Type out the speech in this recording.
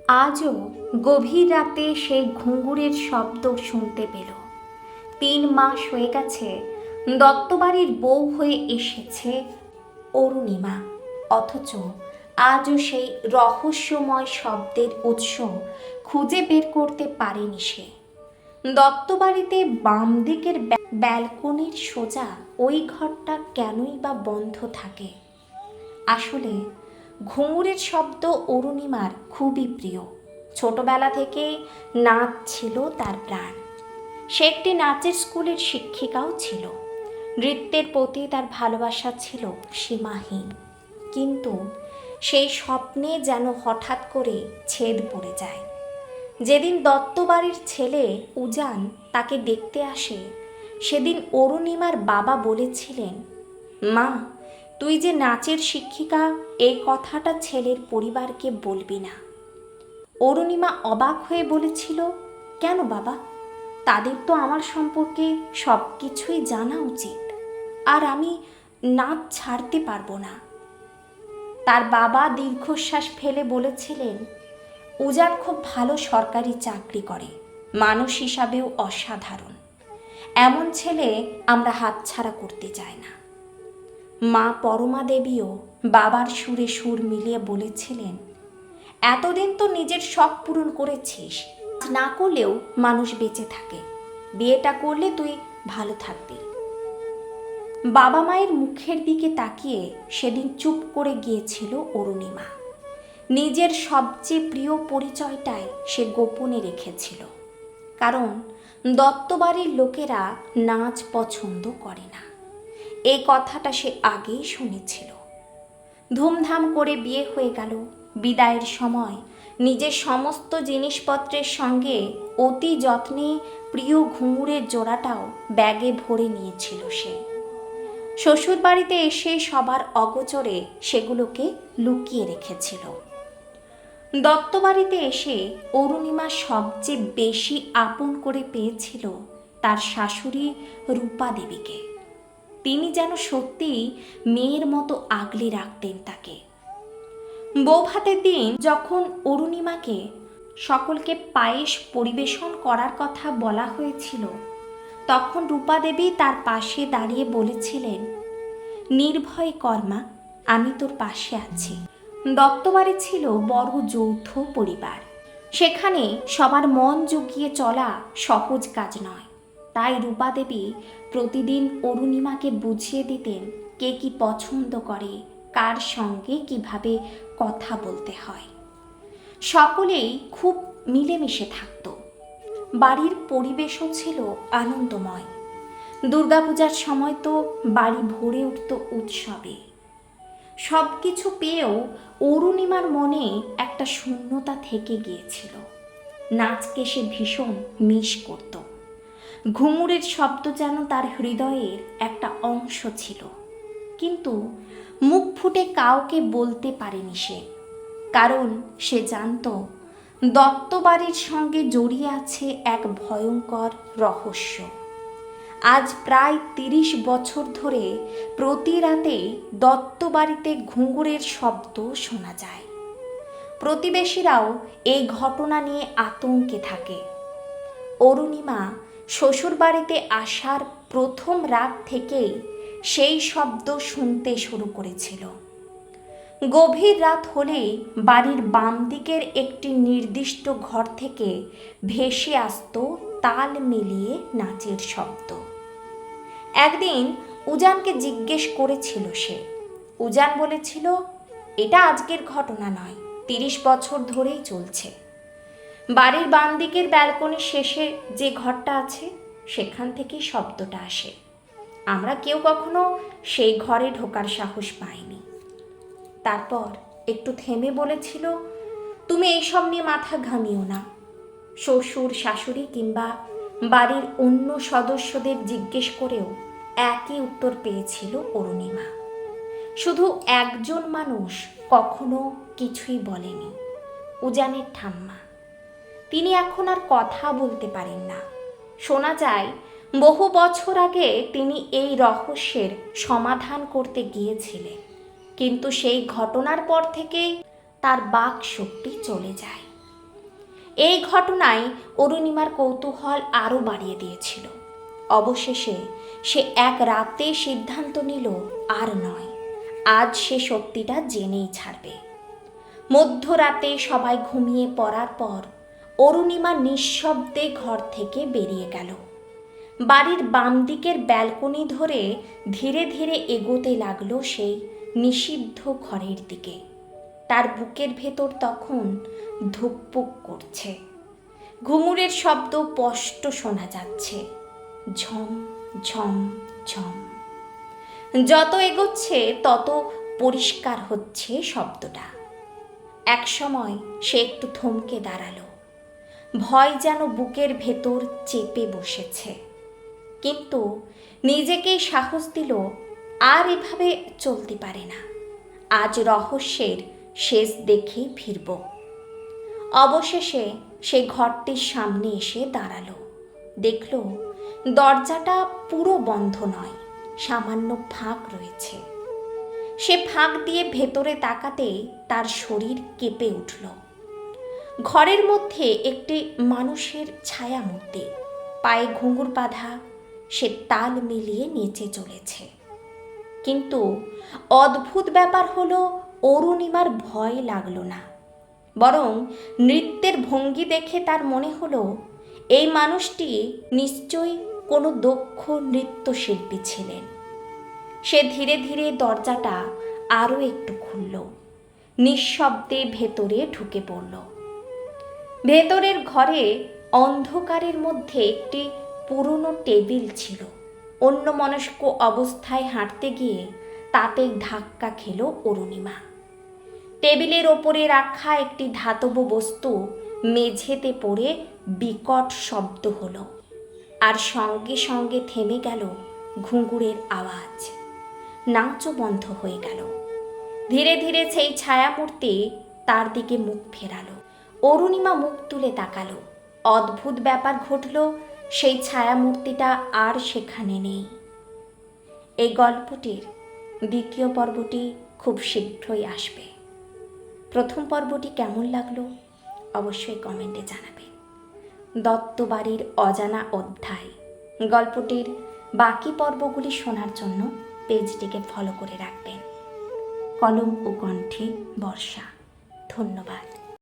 আজও গভীর রাতে সেই ঘুঙুরের শব্দ শুনতে পেল। ৩ মাস হয়ে গেছে দত্তবাড়ির বউ হয়ে এসেছে অরুণিমা, অথচ আজও সেই রহস্যময় শব্দের উৎস খুঁজে বের করতে পারেনি সে। দত্তবাড়িতে বাম দিকের ব্যালকনির সোজা ওই ঘরটা কেনই বা বন্ধ থাকে? আসলে ঘুঙুরের শব্দ অরুণিমার খুবই প্রিয়। ছোটবেলা থেকেই নাচ ছিল তার প্রাণ। সে একটি নাচের স্কুলের শিক্ষিকাও ছিল। নৃত্যের প্রতি তার ভালোবাসা ছিল সীমাহীন। কিন্তু সেই স্বপ্নে যেন হঠাৎ করে ছেদ পড়ে যায়। যেদিন দত্তবাড়ির ছেলে উজান তাকে দেখতে আসে, সেদিন অরুণিমার বাবা বলেছিলেন, মা, তুই যে নাচের শিক্ষিকা, এই কথাটা ছেলের পরিবারকে বলবি না। অরুণিমা অবাক হয়ে বলেছিল, কেন বাবা? তাদের তো আমার সম্পর্কে সব কিছুই জানা উচিত, আর আমি নাচ ছাড়তে পারবো না। তার বাবা দীর্ঘশ্বাস ফেলে বলেছিলেন, উজান খুব ভালো সরকারি চাকরি করে, মানুষ হিসাবেও অসাধারণ। এমন ছেলে আমরা হাতছাড়া করতে চাই না। মা পরমা দেবীও বাবার সুরে সুর মিলিয়ে বলেছিলেন, এতদিন তো নিজের শখ পূরণ করেছিস, না করলেও মানুষ বেঁচে থাকে, বিয়েটা করলে তুই ভালো থাকবি। বাবা মায়ের মুখের দিকে তাকিয়ে সেদিন চুপ করে গিয়েছিল অরুণিমা। নিজের সবচেয়ে প্রিয় পরিচয়টাই সে গোপনে রেখেছিল, কারণ দত্তবাড়ির লোকেরা নাচ পছন্দ করে না, এই কথাটা সে আগেই শুনেছিল। ধুমধাম করে বিয়ে হয়ে গেল। বিদায়ের সময় নিজের সমস্ত জিনিসপত্রের সঙ্গে অতি যত্নে প্রিয় ঘুঙুরের জোড়াটাও ব্যাগে ভরে নিয়েছিল সে। শ্বশুরবাড়িতে এসে সবার অগোচরে সেগুলোকে লুকিয়ে রেখেছিল। দত্তবাড়িতে এসে অরুণিমা সবচেয়ে বেশি আপন করে পেয়েছিল তার শাশুড়ি রূপা দেবীকে। তিনি যেন সত্যিই মেয়ের মতো আগলে রাখতেন তাকে। বৌভাতের দিন যখন অরুণিমাকে সকলকে পায়েস পরিবেশন করার কথা বলা হয়েছিল, তখন রূপা দেবী তার পাশে দাঁড়িয়ে বলেছিলেন, নির্ভয় কর্মা, আমি তোর পাশে আছি। দত্তবাড়ি ছিল বড় যৌথ পরিবার। সেখানে সবার মন জুগিয়ে চলা সহজ কাজ নয়। তাই রূপা দেবী প্রতিদিন অরুণিমাকে বুঝিয়ে দিতেন কে কি পছন্দ করে, কার সঙ্গে কিভাবে কথা বলতে হয়। সকলেই খুব মিলেমিশে থাকত। বাড়ির পরিবেশও ছিল আনন্দময়। দুর্গাপূজার সময় তো বাড়ি ভরে উঠত উৎসবে। সব কিছু পেয়েও অরুণিমার মনে একটা শূন্যতা থেকে গিয়েছিল। নাচকে সে ভীষণ মিস করত। ঘুঙুরের শব্দ যেন তার হৃদয়ের একটা অংশ ছিল, কিন্তু মুখ ফুটে কাউকে বলতে পারেনি সে, কারণ সে জানত দত্তবাড়ির সঙ্গে জড়িয়ে আছে এক ভয়ঙ্কর রহস্য। আজ প্রায় ৩০ বছর ধরে প্রতি রাতে দত্তবাড়িতে ঘুঙুরের শব্দ শোনা যায়। প্রতিবেশীরাও এই ঘটনা নিয়ে আতঙ্কে থাকে। অরুণিমা শ্বশুরবাড়িতে আসার প্রথম রাত থেকেই সেই শব্দ শুনতে শুরু করেছিল। গভীর রাত হলেই বাড়ির বাম দিকের একটি নির্দিষ্ট ঘর থেকে ভেসে আসত তাল মিলিয়ে নাচের শব্দ। একদিন উজানকে জিজ্ঞেস করেছিল সে। উজান বলেছিল, এটা আজকের ঘটনা নয়, ৩০ বছর ধরেই চলছে। বাড়ির বাম দিকের ব্যালকনির শেষে যে ঘরটা আছে, সেখান থেকেই শব্দটা আসে। আমরা কেউ কখনো সেই ঘরে ঢোকার সাহস পাইনি। তারপর একটু থেমে বলেছিল, তুমি এইসব নিয়ে মাথা ঘামিও না। শ্বশুর, শাশুড়ি কিংবা বাড়ির অন্য সদস্যদের জিজ্ঞেস করেও একই উত্তর পেয়েছিল অরুণিমা। শুধু একজন মানুষ কখনো কিছুই বলেনি, উজানের ঠাম্মা। তিনি এখন আর কথা বলতে পারেন না। শোনা যায় বহু বছর আগে তিনি এই রহস্যের সমাধান করতে গিয়েছিলেন, কিন্তু সেই ঘটনার পর থেকেই তার বাক শক্তি চলে যায়। এই ঘটনায় অরুণিমার কৌতূহল আরও বাড়িয়ে দিয়েছিল। অবশেষে সে এক রাতে সিদ্ধান্ত নিল, আর নয়, আজ সে সত্যিটা জেনেই ছাড়বে। মধ্যরাতে সবাই ঘুমিয়ে পড়ার পর অরুণিমা নিঃশব্দে ঘর থেকে বেরিয়ে গেল। বাড়ির বাম দিকের ব্যালকনি ধরে ধীরে ধীরে এগোতে লাগলো সেই নিষিদ্ধ ঘরের দিকে। তার বুকের ভেতর তখন ধুকপুক করছে। ঘুঙুরের শব্দ স্পষ্ট শোনা যাচ্ছে, ঝম ঝম ঝম। যত এগোচ্ছে তত পরিষ্কার হচ্ছে শব্দটা। এক সময় সে একটু থমকে দাঁড়ালো। ভয় যেন বুকের ভেতর চেপে বসেছে, কিন্তু নিজেকেই সাহস দিল, আর এভাবে চলতে পারে না। আজ রহস্যের শেষ দেখেই ফিরব। অবশেষে সে ঘরটির সামনে এসে দাঁড়ালো। দেখল দরজাটা পুরো বন্ধ নয়, সামান্য ফাঁক রয়েছে। সে ফাঁক দিয়ে ভেতরে তাকাতে তার শরীর কেঁপে উঠল। ঘরের মধ্যে একটি মানুষের ছায়া মূর্তি, পায়ে ঘুঙুর বাঁধা। সে তাল মিলিয়ে নেচে চলেছে। কিন্তু অদ্ভুত ব্যাপার হলো, অরুণিমার ভয় লাগলো না, বরং নৃত্যের ভঙ্গি দেখে তার মনে হলো এই মানুষটি নিশ্চয়ই কোনো দক্ষ নৃত্যশিল্পী ছিলেন। সে ধীরে ধীরে দরজাটা আরও একটু খুলল, নিঃশব্দে ভেতরে ঢুকে পড়ল। ভেতরের ঘরে অন্ধকারের মধ্যে একটি পুরনো টেবিল ছিল। অন্যমনস্ক অবস্থায় হাঁটতে গিয়ে তাতেই ধাক্কা খেল অরুণিমা। টেবিলের ওপরে রাখা একটি ধাতব বস্তু মেঝেতে পড়ে বিকট শব্দ হলো, আর সঙ্গে সঙ্গে থেমে গেল ঘুঙুরের আওয়াজ। নাচও বন্ধ হয়ে গেল। ধীরে ধীরে সেই ছায়ামূর্তি তার দিকে মুখ ফেরালো। অরুণিমা মুখ তুলে তাকালো। অদ্ভুত ব্যাপার ঘটল, সেই ছায়ামূর্তিটা আর সেখানে নেই। এই গল্পটির দ্বিতীয় পর্বটি খুব শীঘ্রই আসবে। প্রথম পর্বটি কেমন লাগলো অবশ্যই কমেন্টে জানাবেন। দত্তবাড়ির অজানা অধ্যায় গল্পটির বাকি পর্বগুলি শোনার জন্য পেজটিকে ফলো করে রাখবেন। কলম ও কণ্ঠে বর্ষা। ধন্যবাদ।